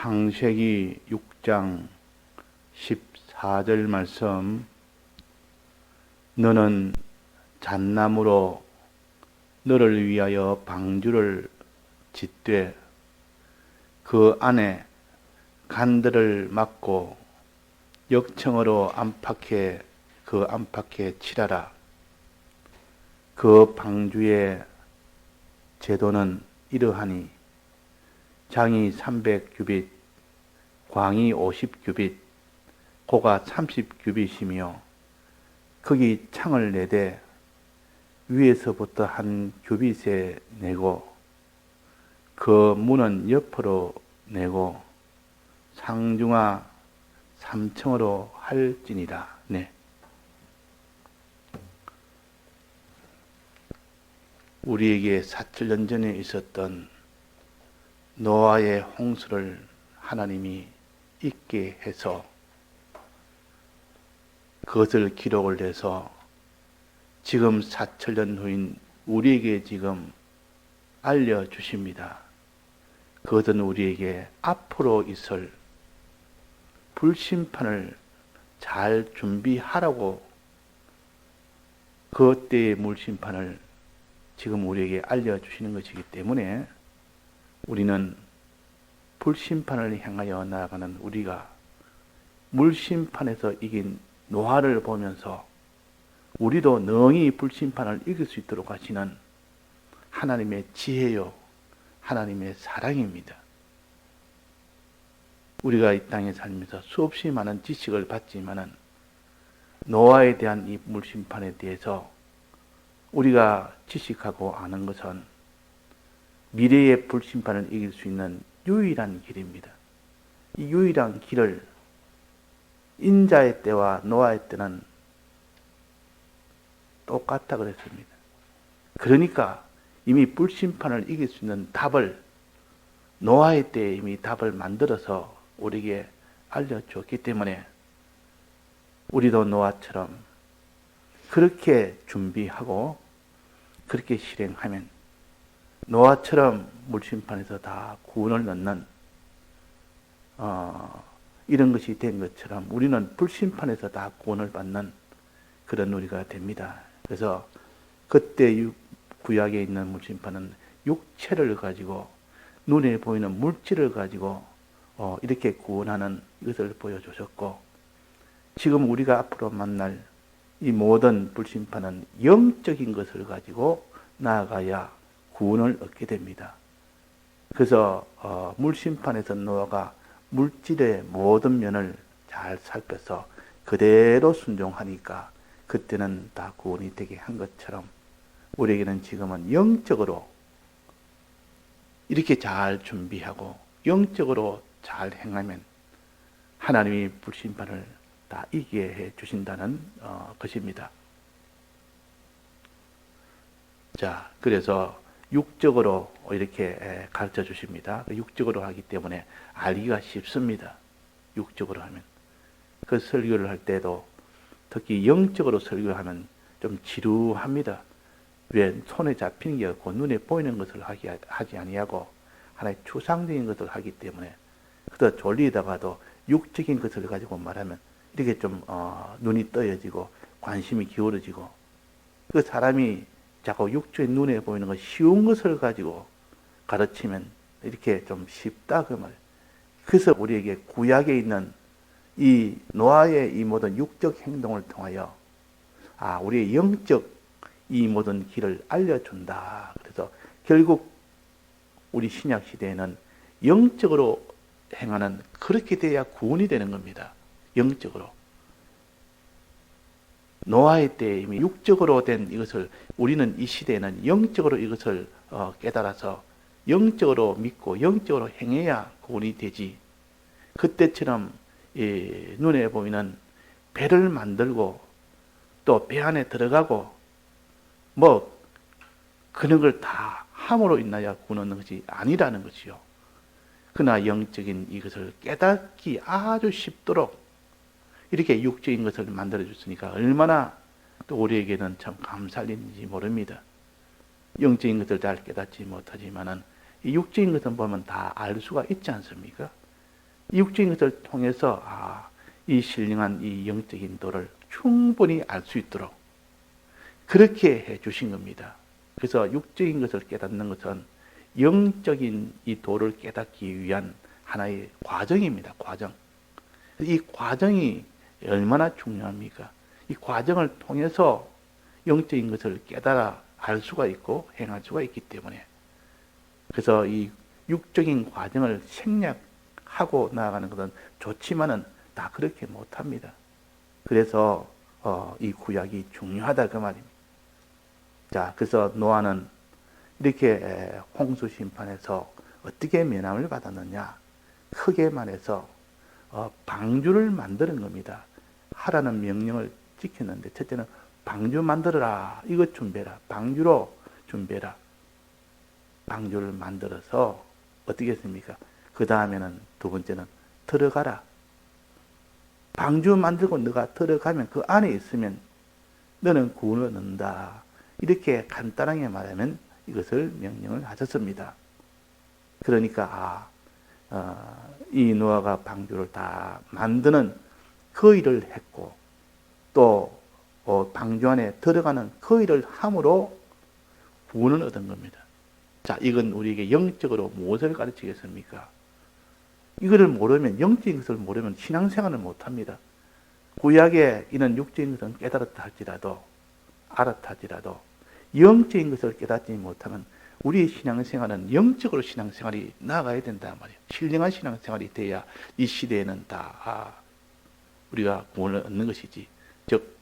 창세기 6장 14절 말씀, 너는 잣나무로 너를 위하여 방주를 짓되 그 안에 간들을 막고 역청으로 그 안팎에 칠하라. 그 방주의 제도는 이러하니 장이 300규빗, 광이 50규빗, 고가 30규빗이며 거기 창을 내되 위에서부터 한 규빗에 내고 그 문은 옆으로 내고 상중하 3층으로 할지니라. 네. 우리에게 4,000년 전에 있었던 노아의 홍수를 하나님이 있게 해서 그것을 기록을 해서 지금 4,000년 후인 우리에게 지금 알려주십니다. 그것은 우리에게 앞으로 있을 불심판을 잘 준비하라고 그때의 물심판을 지금 우리에게 알려주시는 것이기 때문에 우리는 불심판을 향하여 나아가는 우리가 물심판에서 이긴 노아를 보면서 우리도 능히 불심판을 이길 수 있도록 하시는 하나님의 지혜요, 하나님의 사랑입니다. 우리가 이 땅에 살면서 수없이 많은 지식을 받지만은 노아에 대한 이 물심판에 대해서 우리가 지식하고 아는 것은 미래의 불심판을 이길 수 있는 유일한 길입니다. 이 유일한 길을 인자의 때와 노아의 때는 똑같다 그랬습니다. 그러니까 이미 불심판을 이길 수 있는 답을 노아의 때에 이미 답을 만들어서 우리에게 알려주었기 때문에 우리도 노아처럼 그렇게 준비하고 그렇게 실행하면 노아처럼 물심판에서 다 구원을 얻는 이런 것이 된 것처럼 우리는 불심판에서 다 구원을 받는 그런 우리가 됩니다. 그래서 그때 구약에 있는 물심판은 육체를 가지고 눈에 보이는 물질을 가지고 이렇게 구원하는 이것을 보여주셨고, 지금 우리가 앞으로 만날 이 모든 불심판은 영적인 것을 가지고 나아가야 구원을 얻게 됩니다. 그래서 물심판에서 노아가 물질의 모든 면을 잘 살펴서 그대로 순종하니까 그때는 다 구원이 되게 한 것처럼 우리에게는 지금은 영적으로 이렇게 잘 준비하고 영적으로 잘 행하면 하나님이 불심판을 다 이기게 해 주신다는 것입니다. 자, 그래서 육적으로 이렇게 가르쳐 주십니다. 육적으로 하기 때문에 알기가 쉽습니다. 육적으로 하면. 그 설교를 할 때도 특히 영적으로 설교하면 좀 지루합니다. 왜? 손에 잡히는 게 없고 눈에 보이는 것을 하지 아니하고 하나의 추상적인 것을 하기 때문에 그러다 졸리다가도 육적인 것을 가지고 말하면 이렇게 좀 눈이 떠여지고 관심이 기울어지고 그 사람이 자꾸 육적인 눈에 보이는 것 쉬운 것을 가지고 가르치면 이렇게 좀 쉽다 그 말. 그래서 우리에게 구약에 있는 이 노아의 이 모든 육적 행동을 통하여 우리의 영적 이 모든 길을 알려준다. 그래서 결국 우리 신약 시대에는 영적으로 행하는 그렇게 돼야 구원이 되는 겁니다. 영적으로. 노아의 때에 이미 육적으로 된 이것을 우리는 이 시대에는 영적으로 이것을 깨달아서 영적으로 믿고 영적으로 행해야 구원이 되지. 그때처럼 눈에 보이는 배를 만들고 또 배 안에 들어가고 그런 걸 다 함으로 인하여 구원하는 것이 아니라는 것이요. 그러나 영적인 이것을 깨닫기 아주 쉽도록 이렇게 육적인 것을 만들어 줬으니까 얼마나 또 우리에게는 참 감사할 일인지 모릅니다. 영적인 것을 잘 깨닫지 못하지만은 이 육적인 것을 보면 다 알 수가 있지 않습니까? 이 육적인 것을 통해서 이 신령한 이 영적인 도를 충분히 알 수 있도록 그렇게 해 주신 겁니다. 그래서 육적인 것을 깨닫는 것은 영적인 이 도를 깨닫기 위한 하나의 과정입니다. 과정. 이 과정이 얼마나 중요합니까? 이 과정을 통해서 영적인 것을 깨달아 알 수가 있고 행할 수가 있기 때문에, 그래서 이 육적인 과정을 생략하고 나아가는 것은 좋지만은 다 그렇게 못합니다. 그래서 이 구약이 중요하다 그 말입니다. 자, 그래서 노아는 이렇게 홍수 심판에서 어떻게 면함을 받았느냐? 크게 말해서 방주를 만드는 겁니다. 하라는 명령을 지켰는데, 첫째는 방주 만들어라. 이것 준비해라. 방주로 준비해라. 방주를 만들어서 어떻게 했습니까? 그 다음에는 두 번째는 들어가라. 방주 만들고 너가 들어가면 그 안에 있으면 너는 구원을 얻는다. 이렇게 간단하게 말하면 이것을 명령을 하셨습니다. 그러니까 이 노아가 방주를 다 만드는 그 일을 했고, 또 방주 안에 들어가는 그 일을 함으로 구원을 얻은 겁니다. 자, 이건 우리에게 영적으로 무엇을 가르치겠습니까? 이거를 모르면, 영적인 것을 모르면 신앙생활을 못합니다. 구약에 이런 육적인 것을 깨달았다 할지라도, 알았다 할지라도 영적인 것을 깨닫지 못하면 우리의 신앙생활은 영적으로 신앙생활이 나아가야 된단 말이에요. 신령한 신앙생활이 돼야 이 시대에는 다 우리가 구원을 얻는 것이지. 즉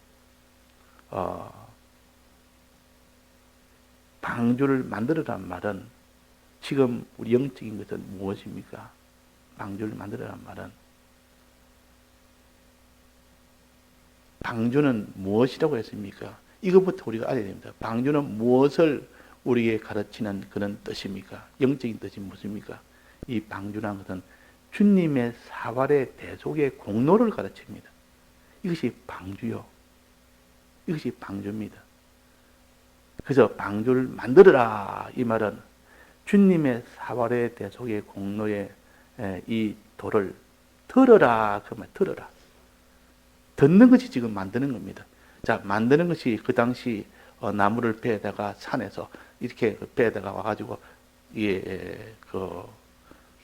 방주를 만들어란 말은, 지금 우리 영적인 것은 무엇입니까? 방주를 만들어란 말은, 방주는 무엇이라고 했습니까? 이것부터 우리가 알아야 됩니다. 방주는 무엇을 우리에게 가르치는 그런 뜻입니까? 영적인 뜻이 무엇입니까? 이 방주라는 것은 주님의 사활의 대속의 공로를 가르칩니다. 이것이 방주요. 이것이 방주입니다. 그래서 방주를 만들어라. 이 말은 주님의 사활의 대속의 공로의 이 도를 들어라. 그 말 들어라. 듣는 것이 지금 만드는 겁니다. 자, 만드는 것이 그 당시 나무를 베다가 산에서 이렇게 베다가 와가지고 그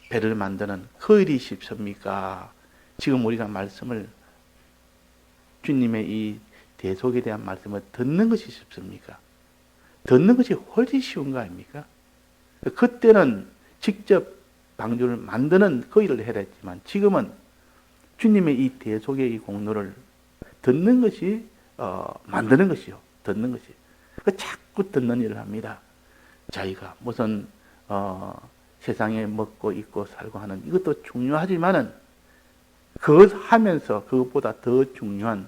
배를 만드는 그 일이 쉽습니까? 지금 우리가 말씀을, 주님의 이 대속에 대한 말씀을 듣는 것이 쉽습니까? 듣는 것이 훨씬 쉬운 거 아닙니까? 그때는 직접 방주를 만드는 그 일을 해야 했지만, 지금은 주님의 이 대속의 이 공로를 듣는 것이 만드는 것이요. 듣는 것이. 자꾸 듣는 일을 합니다. 자기가 무슨 세상에 먹고 입고 살고 하는 이것도 중요하지만은, 그것 하면서 그것보다 더 중요한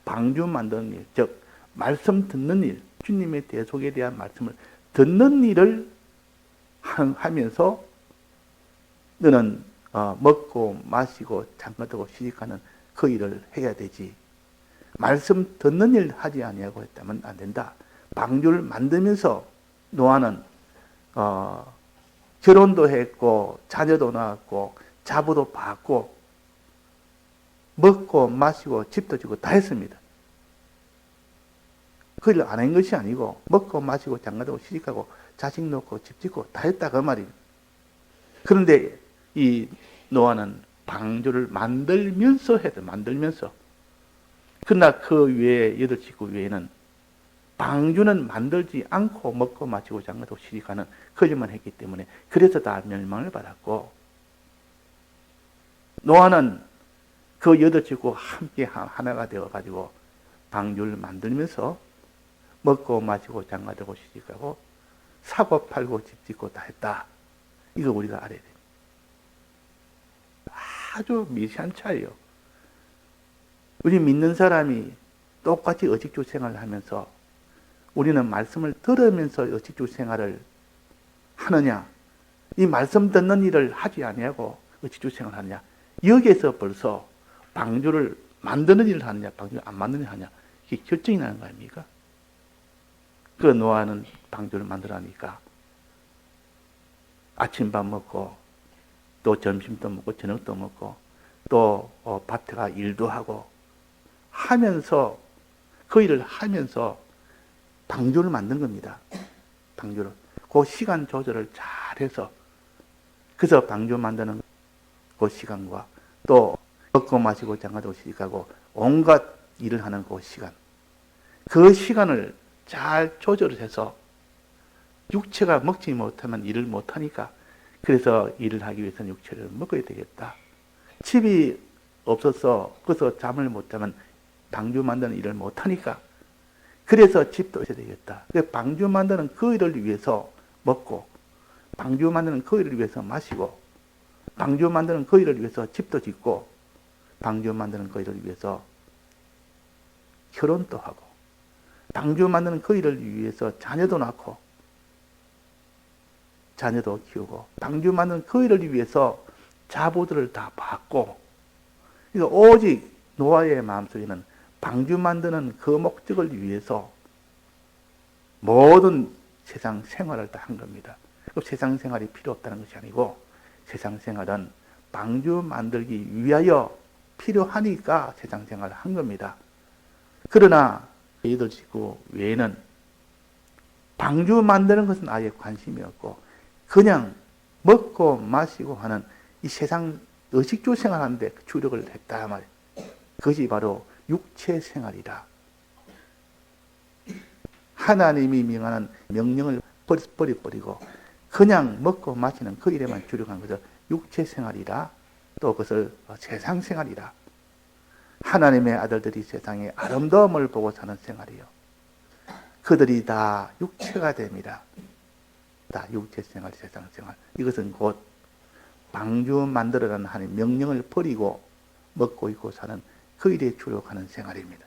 방주 만드는 일, 즉 말씀 듣는 일, 주님의 대속에 대한 말씀을 듣는 일을 하면서 너는 먹고 마시고 잠깐하고 시집가는 그 일을 해야 되지. 말씀 듣는 일 하지 아니하고 했다면 안 된다. 방주를 만들면서 노아는 결혼도 했고 자녀도 낳았고 자부도 받고 먹고 마시고 집도 지고 다 했습니다. 그 일을 안 한 것이 아니고 먹고 마시고 장가들고 시집가고 자식 놓고 집 짓고 다 했다 그 말이에요. 그런데 이 노아는 방주를 만들면서 해야 돼. 만들면서. 그러나 그 외에 8식구 외에는 방주는 만들지 않고 먹고 마시고 장가도 시집가는 그 일만 했기 때문에, 그래서 다 멸망을 받았고, 노아는 그 8식구 함께 하나가 되어가지고 방주를 만들면서 먹고 마시고 장가되고 시집가고 사고 팔고 집 짓고 다 했다. 이거 우리가 알아야 돼요. 아주 미세한 차이요. 우리 믿는 사람이 똑같이 의식주 생활을 하면서 우리는 말씀을 들으면서 의식주 생활을 하느냐, 이 말씀 듣는 일을 하지 아니하고 의식주 생활을 하느냐, 여기에서 벌써 방주를 만드는 일을 하느냐, 방주를 안 만드는 일을 하느냐, 이게 결정이 나는 거 아닙니까? 그 노아는 방주를 만들어니까 아침밥 먹고 또 점심도 먹고 저녁도 먹고 또 밭에 가 일도 하고 하면서 그 일을 하면서 방주를 만든 겁니다. 방주를. 그 시간 조절을 잘해서 그래서 방주 만드는 그 시간과 또 먹고 마시고 장가도 시간하고 온갖 일을 하는 그 시간, 그 시간을 잘 조절해서 육체가 먹지 못하면 일을 못하니까 그래서 일을 하기 위해서는 육체를 먹어야 되겠다. 집이 없어서 그래서 잠을 못 자면 방주 만드는 일을 못하니까 그래서 집도 있어야 되겠다. 방주 만드는 그 일을 위해서 먹고 방주 만드는 그 일을 위해서 마시고 방주 만드는 그 일을 위해서 집도 짓고 방주 만드는 그 일을 위해서 결혼도 하고 방주 만드는 그 일을 위해서 자녀도 낳고 자녀도 키우고 방주 만드는 그 일을 위해서 자부들을 다 받고 그러니까 오직 노아의 마음속에는 방주 만드는 그 목적을 위해서 모든 세상 생활을 다 한 겁니다. 세상 생활이 필요 없다는 것이 아니고 세상 생활은 방주 만들기 위하여 필요하니까 세상 생활을 한 겁니다. 그러나 저희들 지구 외에는 방주 만드는 것은 아예 관심이 없고 그냥 먹고 마시고 하는 이 세상 의식주 생활하는데 주력을 했다 말이에요. 그것이 바로 육체 생활이다. 하나님이 명하는 명령을 버리고 그냥 먹고 마시는 그 일에만 주력한 것을 육체 생활이라 또 그것을 세상 생활이라. 하나님의 아들들이 세상의 아름다움을 보고 사는 생활이요. 그들이 다 육체가 됩니다. 다 육체 생활, 세상 생활. 이것은 곧 방주 만들어라는 하나님의 명령을 버리고 먹고 있고 사는 그 일에 주력하는 생활입니다.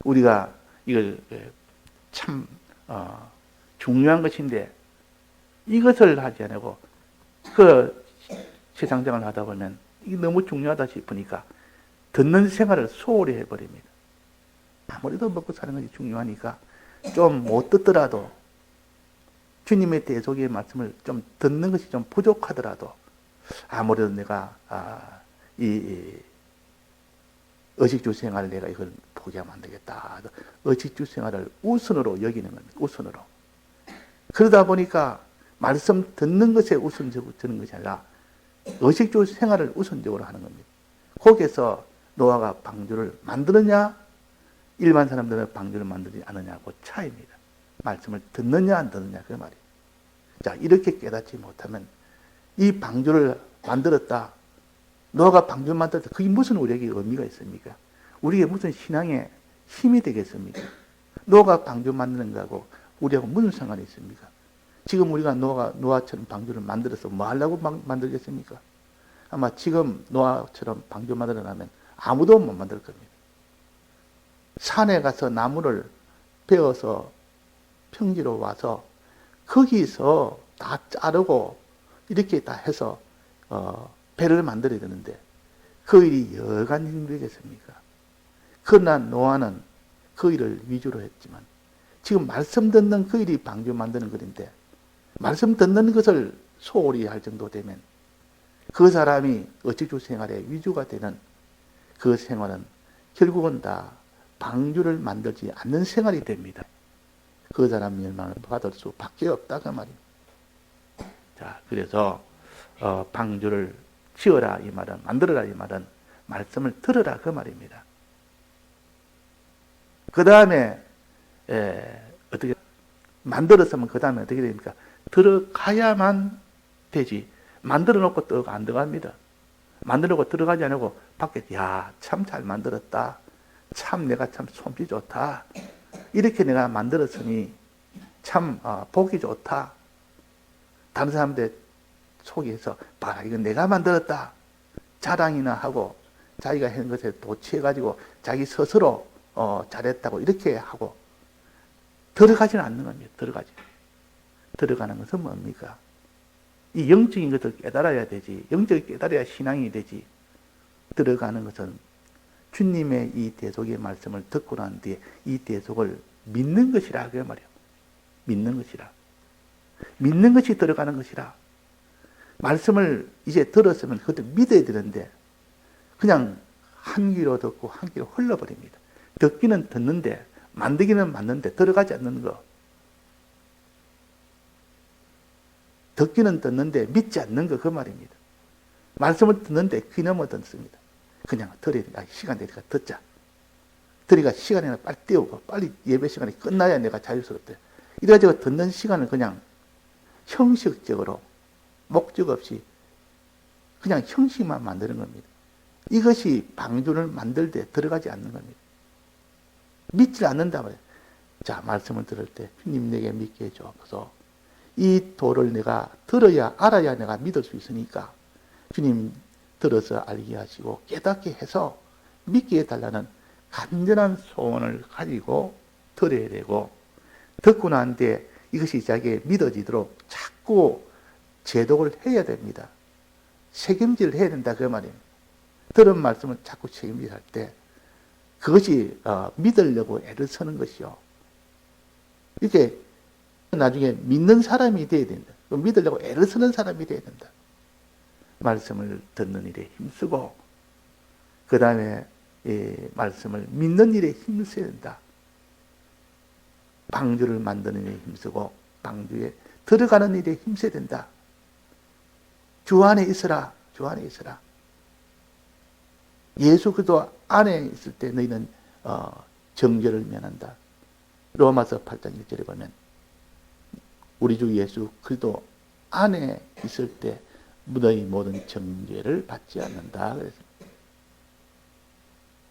우리가 이걸 참 중요한 것인데 이것을 하지 않고 그 세상 생활을 하다 보면 이게 너무 중요하다 싶으니까 듣는 생활을 소홀히 해버립니다. 아무래도 먹고 사는 것이 중요하니까 좀 못 듣더라도 주님의 대속의 말씀을 좀 듣는 것이 좀 부족하더라도 아무래도 내가 이 의식주 생활을 내가 이걸 포기하면 안 되겠다. 의식주 생활을 우선으로 여기는 겁니다. 우선으로. 그러다 보니까 말씀 듣는 것에 우선적으로 드는 것이 아니라 의식주 생활을 우선적으로 하는 겁니다. 거기에서 노아가 방주를 만드느냐 일반 사람들은 방주를 만들지 않느냐고 차이입니다. 말씀을 듣느냐 안 듣느냐 그 말이에요. 자, 이렇게 깨닫지 못하면 이 방주를 만들었다. 노아가 방주를 만들었다. 그게 무슨 우리에게 의미가 있습니까? 우리에게 무슨 신앙의 힘이 되겠습니까? 노아가 방주 만드는 거하고 우리하고 무슨 상관이 있습니까? 지금 우리가 노아처럼 방주를 만들어서 뭐 하려고 만들겠습니까? 아마 지금 노아처럼 방주 만들어나면 아무도 못 만들 겁니다. 산에 가서 나무를 베어서 평지로 와서 거기서 다 자르고 이렇게 다 해서 배를 만들어야 되는데 그 일이 여간 힘들겠습니까? 그러나 노아는 그 일을 위주로 했지만 지금 말씀 듣는 그 일이 방주 만드는 것인데 말씀 듣는 것을 소홀히 할 정도 되면 그 사람이 의식주 생활의 위주가 되는 그 생활은 결국은 다 방주를 만들지 않는 생활이 됩니다. 그 사람 멸망을 받을 수밖에 없다 그 말이에요. 자, 그래서 방주를 지어라 이 말은 만들어라 이 말은 말씀을 들으라 그 말입니다. 그 다음에 어떻게 만들었으면 그 다음에 어떻게 됩니까? 들어가야만 되지. 만들어 놓고 또 안 들어갑니다. 만들어 놓고 들어가지 않고 밖에 야, 참 잘 만들었다. 참 내가 참 솜씨 좋다. 이렇게 내가 만들었으니 참 보기 좋다. 다른 사람들 속에서 봐라 이건 내가 만들었다. 자랑이나 하고 자기가 한 것에 도취해가지고 자기 스스로 잘했다고 이렇게 하고 들어가지는 않는 겁니다. 들어가는 것은 뭡니까? 이 영적인 것을 깨달아야 되지. 영적을 깨달아야 신앙이 되지. 들어가는 것은 주님의 이 대속의 말씀을 듣고 난 뒤에 이 대속을 믿는 것이라 그 말이에요. 믿는 것이라. 믿는 것이 들어가는 것이라. 말씀을 이제 들었으면 그것도 믿어야 되는데 그냥 한 귀로 듣고 한 귀로 흘러버립니다. 듣기는 듣는데 만들기는 맞는데 들어가지 않는 거. 듣기는 듣는데 믿지 않는 거 그 말입니다. 말씀을 듣는데 귀 넘어 듣습니다. 그냥 들으니까 시간 되니까 듣자. 들으니까 시간이나 빨리 띄우고 빨리 예배 시간이 끝나야 내가 자유스럽대. 이래가지고 듣는 시간을 그냥 형식적으로 목적 없이 그냥 형식만 만드는 겁니다. 이것이 방주를 만들 때 들어가지 않는 겁니다. 믿지 않는다 말이에요. 자, 말씀을 들을 때 주님 내게 믿게 해주옵소서. 이 도를 내가 들어야 알아야 내가 믿을 수 있으니까 주님 들어서 알게 하시고 깨닫게 해서 믿게 해달라는 간절한 소원을 가지고 들어야 되고, 듣고 난 뒤에 이것이 자기에 믿어지도록 자꾸 제독을 해야 됩니다. 책임질을 해야 된다 그 말입니다. 들은 말씀을 자꾸 책임질할 때 그것이 믿으려고 애를 쓰는 것이요. 이렇게 나중에 믿는 사람이 돼야 된다. 믿으려고 애를 쓰는 사람이 돼야 된다. 말씀을 듣는 일에 힘쓰고 그 다음에 말씀을 믿는 일에 힘써야 된다. 방주를 만드는 일에 힘쓰고 방주에 들어가는 일에 힘써야 된다. 주 안에 있으라. 주 안에 있으라. 예수 그리스도 안에 있을 때 너희는 정죄를 면한다. 로마서 8장 1절에 보면 우리 주 예수 그리스도 안에 있을 때 너희 모든 정죄를 받지 않는다. 그래서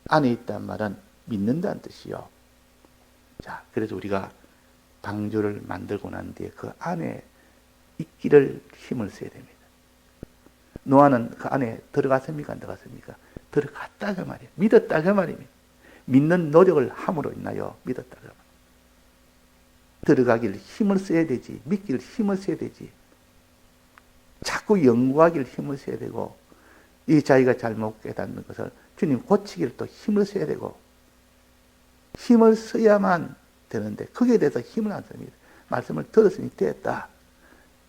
안에 있다는 말은 믿는다는 뜻이요. 자, 그래서 우리가 방주를 만들고 난 뒤에 그 안에 있기를 힘을 써야 됩니다. 노아는 그 안에 들어갔습니까? 안 들어갔습니까? 들어갔다 그 말이에요. 믿었다 그 말입니다. 믿는 노력을 함으로 인하여 믿었다 그 말이에요. 들어가길 힘을 써야 되지. 믿기를 힘을 써야 되지. 자꾸 연구하길 힘을 써야 되고, 이 자기가 잘못 깨닫는 것을 주님 고치기를 또 힘을 써야 되고, 힘을 써야만 되는데 거기에 대해서 힘을 안 씁니다. 말씀을 들었으니 됐다.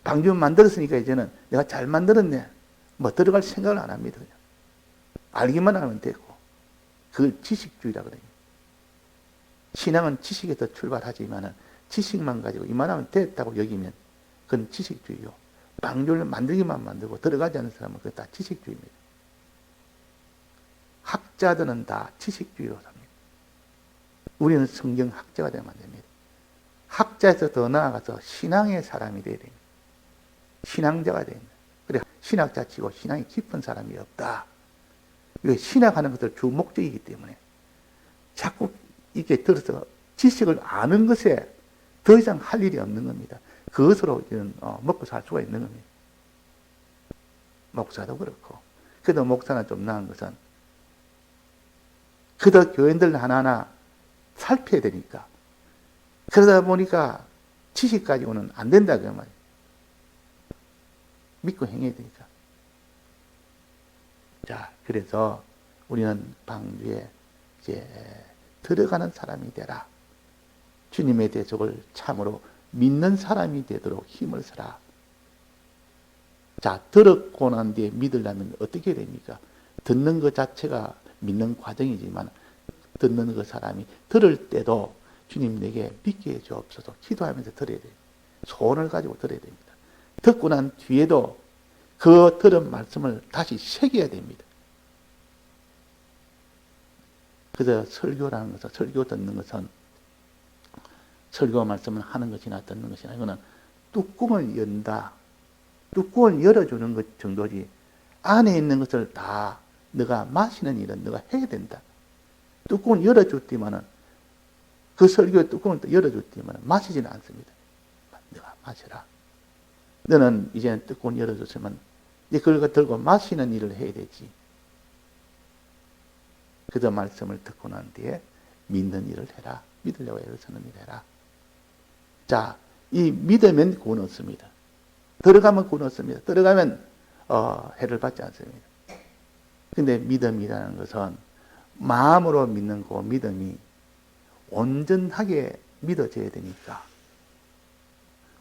방주 만들었으니까 이제는 내가 잘 만들었네. 뭐 들어갈 생각을 안 합니다. 그냥. 알기만 하면 되고. 그걸 지식주의라 그래요. 신앙은 지식에서 출발하지만 지식만 가지고 이만하면 됐다고 여기면 그건 지식주의요. 방주를 만들기만 만들고 들어가지 않는 사람은 그게 다 지식주의입니다. 학자들은 다 지식주의로 삽니다. 우리는 성경학자가 되면 안 됩니다. 학자에서 더 나아가서 신앙의 사람이 되어야 됩니다. 신앙자가 되어야 됩니다. 그래, 신학자 치고 신앙이 깊은 사람이 없다. 이거 신학하는 것을 주 목적이기 때문에 자꾸 이렇게 들어서 지식을 아는 것에 더 이상 할 일이 없는 겁니다. 그것으로 먹고 살 수가 있는 겁니다. 목사도 그렇고. 그래도 목사는 좀 나은 것은 그도 교인들 하나하나 살펴야 되니까. 그러다 보니까 지식 가지고는 안 된다 그 말이에요. 믿고 행해야 되니까. 자, 그래서 우리는 방주에 이제 들어가는 사람이 되라. 주님의 대속을 참으로 믿는 사람이 되도록 힘을 쓰라. 자, 들었고 난 뒤에 믿으려면 어떻게 됩니까? 듣는 것 자체가 믿는 과정이지만 듣는 그 사람이 들을 때도 주님 내게 믿게 해주옵소서 기도하면서 들어야 돼요. 소원을 가지고 들어야 됩니다. 듣고 난 뒤에도 그 들은 말씀을 다시 새겨야 됩니다. 그래서 설교라는 것은, 설교 듣는 것은 설교 말씀을 하는 것이나 듣는 것이나 이거는 뚜껑을 연다. 뚜껑을 열어주는 것 정도지 안에 있는 것을 다 너가 마시는 일은 너가 해야 된다. 뚜껑을 열어줬지만은 그 설교의 뚜껑을 또 열어줬지만은 마시지는 않습니다. 너가 마셔라. 너는 이제는 뚜껑을 열어줬으면 이제 그걸 들고 마시는 일을 해야 되지. 그저 말씀을 듣고 난 뒤에 믿는 일을 해라. 믿으려고 애를 쓰는 일을 해라. 자, 이 믿으면 구원 얻습니다. 들어가면 구원 얻습니다. 들어가면 해를 받지 않습니다. 근데 믿음이라는 것은 마음으로 믿는 그 믿음이 온전하게 믿어져야 되니까.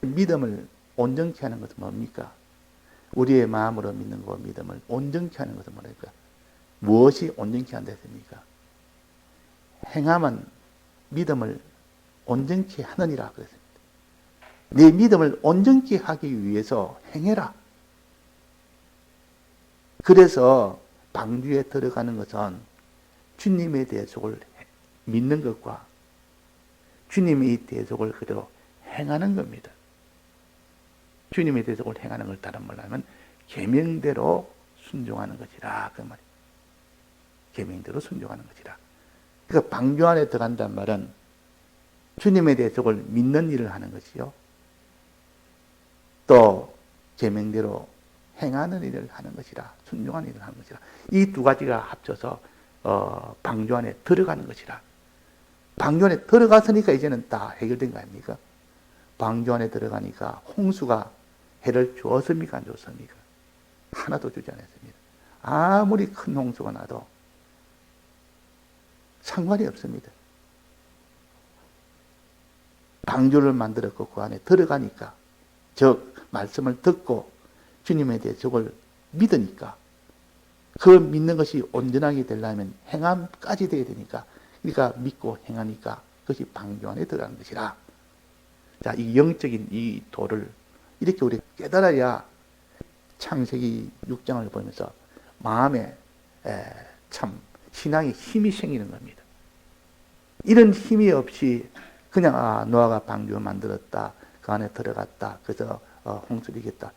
믿음을 온전케 하는 것은 뭡니까? 우리의 마음으로 믿는 것, 믿음을 온전케 하는 것은 뭐랄까? 무엇이 온전케 한다 했습니까? 행함은 믿음을 온전케 하느니라 그랬습니다. 내 믿음을 온전케 하기 위해서 행해라. 그래서 방주에 들어가는 것은 주님의 대속을 믿는 것과 주님의 이 대속을 그대로 행하는 겁니다. 주님의 대속을 행하는 걸 다른 말로 하면 계명대로 순종하는 것이라 그 말이에요. 계명대로 순종하는 것이라. 그러니까 방주 안에 들어간단 말은 주님의 대속을 믿는 일을 하는 것이요. 또 계명대로 행하는 일을 하는 것이라, 순종하는 일을 하는 것이라. 이 두 가지가 합쳐서 방주 안에 들어가는 것이라. 방주 안에 들어갔으니까 이제는 다 해결된 거 아닙니까? 방주 안에 들어가니까 홍수가 해를 주었습니까? 안 줬습니까? 하나도 주지 않았습니다. 아무리 큰 홍수가 나도 상관이 없습니다. 방주를 만들었고 그 안에 들어가니까, 즉 말씀을 듣고 주님의 대속을 믿으니까, 그 믿는 것이 온전하게 되려면 행함까지 되어야 되니까, 그러니까 믿고 행하니까 그것이 방주 안에 들어가는 것이라. 자, 이 영적인 이 도를 이렇게 우리 깨달아야 창세기 6장을 보면서 마음에 참 신앙의 힘이 생기는 겁니다. 이런 힘이 없이 그냥 노아가 방주 만들었다, 그 안에 들어갔다, 그래서 홍수를 이겼다.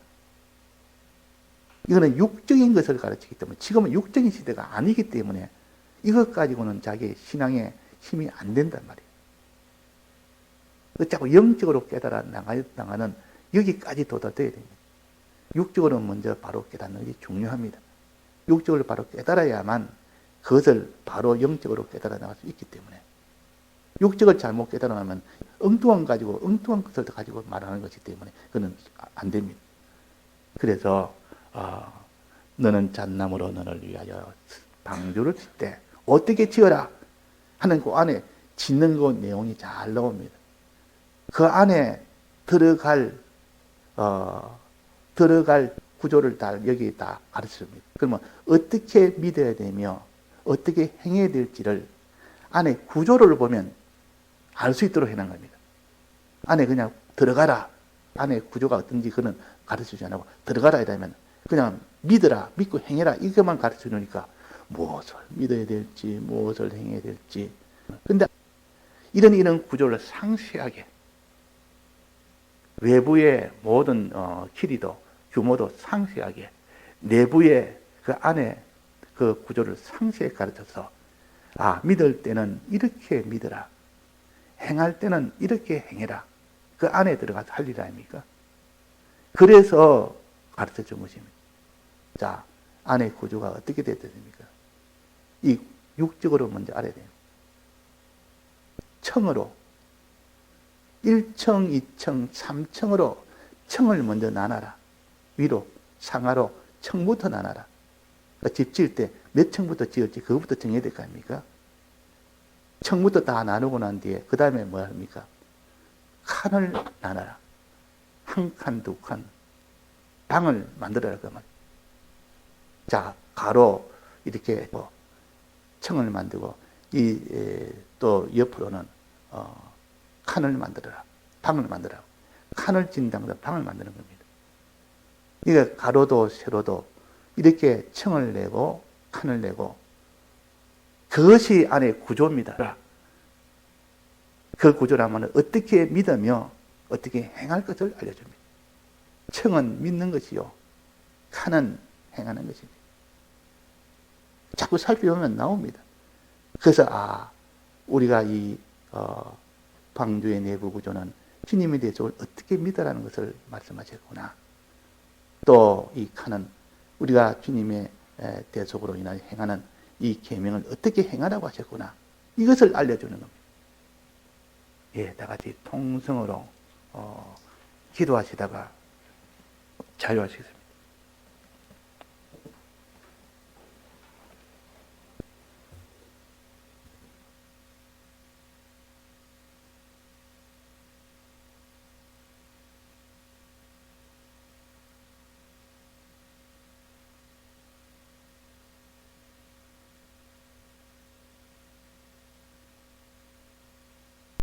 이거는 육적인 것을 가르치기 때문에, 지금은 육적인 시대가 아니기 때문에 이것 가지고는 자기의 신앙에 힘이 안 된단 말이에요. 자꾸 영적으로 깨달아 나가는 여기까지 도달돼야 됩니다. 육적으로 먼저 바로 깨닫는 것이 중요합니다. 육적으로 바로 깨달아야만 그것을 바로 영적으로 깨달아 나갈 수 있기 때문에, 육적을 잘못 깨달아나면 엉뚱한 것을 가지고 말하는 것이기 때문에 그건 안 됩니다. 그래서 너는 잣나무로 너를 위하여 방주를 칠 때 어떻게 지어라 하는 그 안에 짓는 그 내용이 잘 나옵니다. 그 안에 들어갈 구조를 다 여기 다 가르쳐줍니다. 그러면 어떻게 믿어야 되며 어떻게 행해야 될지를 안에 구조를 보면 알 수 있도록 해놓은 겁니다. 안에 그냥 들어가라, 안에 구조가 어떤지 그는 가르쳐주지 않고 들어가라 이러면 그냥 믿어라, 믿고 행해라 이것만 가르쳐 주니까 무엇을 믿어야 될지 무엇을 행해야 될지. 근데 이런 구조를 상세하게, 외부의 모든 길이도 규모도 상세하게, 내부의 그 안에 그 구조를 상세히 가르쳐서 믿을 때는 이렇게 믿어라, 행할 때는 이렇게 행해라, 그 안에 들어가서 할 일 아닙니까? 그래서 가르쳐 준 것입니다. 자, 안의 구조가 어떻게 됐습니까? 이 육적으로 먼저 알아야 돼요. 층으로 1층, 2층, 3층으로 층을 먼저 나눠라. 위로, 상하로 층부터 나눠라. 그러니까 집 지을 때 몇 층부터 지을지 그것부터 정해야 될 거 아닙니까? 층부터 다 나누고 난 뒤에 그 다음에 뭐 합니까? 칸을 나눠라. 한 칸, 두 칸. 방을 만들어라 그 말. 자, 가로 이렇게 층을 만들고 또 옆으로는 칸을 만들어라. 방을 만들어라. 칸을 짓는다고 방을 만드는 겁니다. 그러니까 가로도 세로도 이렇게 층을 내고 칸을 내고, 그것이 안의 구조입니다. 그 구조라면 어떻게 믿으며 어떻게 행할 것을 알려줍니다. 층은 믿는 것이요, 칸은 행하는 것입니다. 자꾸 살펴보면 나옵니다. 그래서 우리가 이 방주의 내부 구조는 주님에 대해서 어떻게 믿으라는 것을 말씀하셨구나. 또 이 칸은 우리가 주님의 대속으로 인하여 행하는 이 계명을 어떻게 행하라고 하셨구나. 이것을 알려주는 겁니다. 예, 다 같이 통성으로 기도하시다가 자유하시겠습니다.